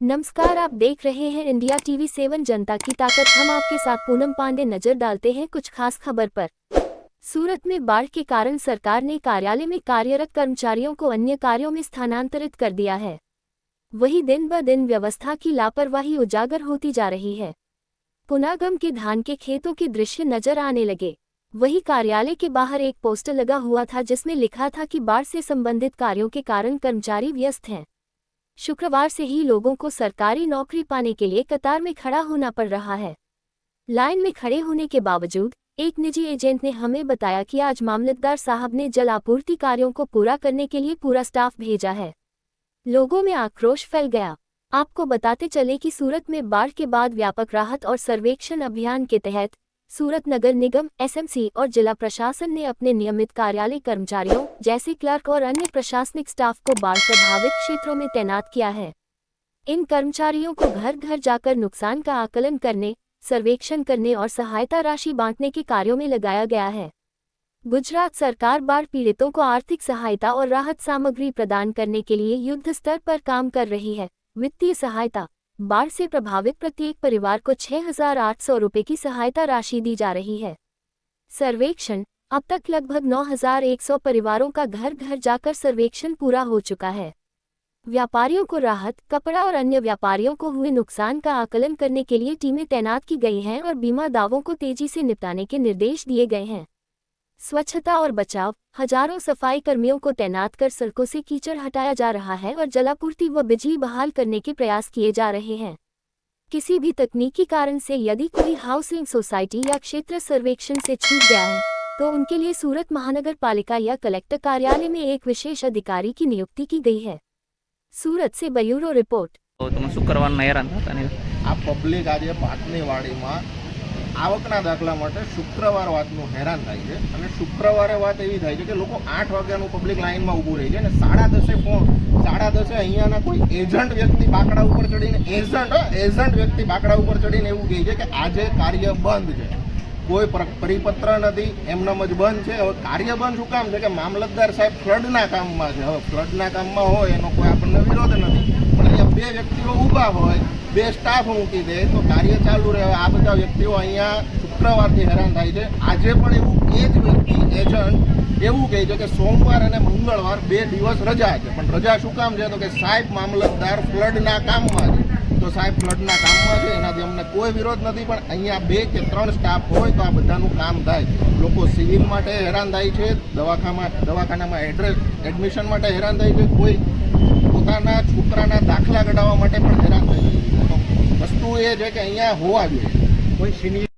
नमस्कार, आप देख रहे हैं इंडिया टीवी 7 जनता की ताकत। हम आपके साथ पूनम पांडे नजर डालते हैं कुछ खास खबर पर। सूरत में बाढ़ के कारण सरकार ने कार्यालय में कार्यरत कर्मचारियों को अन्य कार्यों में स्थानांतरित कर दिया है। वहीं दिन ब दिन व्यवस्था की लापरवाही उजागर होती जा रही है। पुनागम के धान के खेतों के दृश्य नजर आने लगे। वहीं कार्यालय के बाहर एक पोस्टर लगा हुआ था जिसमें लिखा था कि बाढ़ से संबंधित कार्यों के कारण कर्मचारी व्यस्त हैं। शुक्रवार से ही लोगों को सरकारी नौकरी पाने के लिए कतार में खड़ा होना पड़ रहा है। लाइन में खड़े होने के बावजूद एक निजी एजेंट ने हमें बताया कि आज मामलतदार साहब ने जल आपूर्ति कार्यों को पूरा करने के लिए पूरा स्टाफ भेजा है। लोगों में आक्रोश फैल गया। आपको बताते चले कि सूरत में बाढ़ के बाद व्यापक राहत और सर्वेक्षण अभियान के तहत सूरत नगर निगम, एसएमसी और जिला प्रशासन ने अपने नियमित कार्यालय कर्मचारियों जैसे क्लर्क और अन्य प्रशासनिक स्टाफ को बाढ़ प्रभावित क्षेत्रों में तैनात किया है। इन कर्मचारियों को घर घर जाकर नुकसान का आकलन करने, सर्वेक्षण करने और सहायता राशि बांटने के कार्यों में लगाया गया है। गुजरात सरकार बाढ़ पीड़ितों को आर्थिक सहायता और राहत सामग्री प्रदान करने के लिए युद्ध स्तर पर काम कर रही है। वित्तीय सहायता: बाढ़ से प्रभावित प्रत्येक परिवार को 6,800 रुपये की सहायता राशि दी जा रही है। सर्वेक्षण: अब तक लगभग 9,100 परिवारों का घर घर जाकर सर्वेक्षण पूरा हो चुका है। व्यापारियों को राहत, कपड़ा और अन्य व्यापारियों को हुए नुकसान का आकलन करने के लिए टीमें तैनात की गई हैं और बीमा दावों को तेजी से निपटाने के निर्देश दिए गए हैं। स्वच्छता और बचाव: हजारों सफाई कर्मियों को तैनात कर सड़कों से कीचड़ हटाया जा रहा है और जलापूर्ति व बिजली बहाल करने के प्रयास किए जा रहे हैं। किसी भी तकनीकी कारण से यदि कोई हाउसिंग सोसाइटी या क्षेत्र सर्वेक्षण से छूट गया है तो उनके लिए सूरत महानगर पालिका या कलेक्टर कार्यालय में एक विशेष अधिकारी की नियुक्ति की गई है। सूरत से ब्यूरो रिपोर्ट। आ पब्लिक आज भातनी वाड़ीमां आवकना दाखला माटे शुक्रवार वातनु हैरान थाय छे अने शुक्रवारे वात एवी थाय छे के लोको 8 वाग्यानु पब्लिक लाइन में ऊभું રહી છે અને 10:30 અહીંયાના કોઈ એજન્ટ વ્યક્તિ બાકડા ઉપર ચડીને એજન્ટ વ્યક્તિ બાકડા ઉપર ચડીને એવું કહે છે કે આજે કાર્ય બંધ છે, કોઈ પરિપત્ર નથી, એમનામ જ બંધ છે। હવે કાર્ય બંધ શું કામ છે કે મામલતદાર સાહેબ ફ્લડના કામમાં છે। હવે ફ્લડના કામમાં હોય એનો કોઈ આપણને વિરોધ નથી, પણ અહીંયા બે વ્યક્તિઓ ઊભા હોય, બે સ્ટાફ મૂકી દે તો કાર્ય ચાલુ રહે। આ બધા વ્યક્તિઓ અહીંયા શુક્રવારથી હેરાન થાય છે। આજે પણ એવું એ જ વ્યક્તિ એજન્ટ એવું કહે છે કે સોમવાર અને મંગળવાર 2 દિવસ રજા છે, પણ રજા શું કામ છે તો કે સાહેબ મામલતદાર ફ્લડના કામમાં છે। તો સાહેબ ફ્લડના કામમાં છે એનાથી અમને કોઈ વિરોધ નથી, પણ અહીંયા 2 કે 3 સ્ટાફ હોય તો આ બધાનું કામ થાય। લોકો સિવિલ માટે હેરાન થાય છે, દવાખાનામાં એડમિશન માટે હેરાન થાય છે, કોઈ પોતાના છોકરાના દાખલા કઢાવવા માટે પણ હેરાન થાય છે। વસ્તુ એ છે કે અહીંયા હોવા જોઈએ કોઈ સિનિયર